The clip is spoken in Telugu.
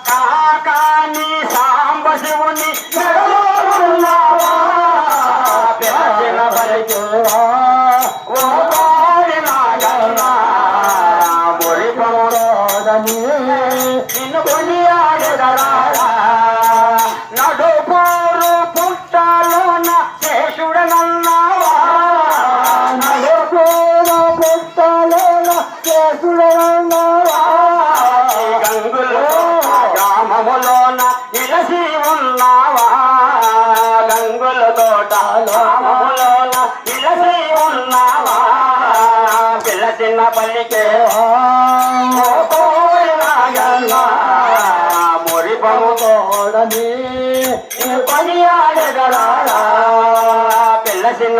కాకాని సాంబ శివుని మెడలో ఉన్నావా పిలచిన పలికేవా ఓ కోడి నాగన్న మురిపమురోదని నిన్ను కొనియాడెదరా నడుపోరు పుట్టలోన శేషుడనన్నావా నడుపోరు పుట్టలోన శేషుడనన్నావా గంగులో గ్రామములోన నిలసి ఉన్నావా గంగుల తోట గ్రామములోన నిలసి ఉన్నావా పిలచిన పల్లికేవా మురిపము తోడని పని ఆడగరా పిల్ల చిన్న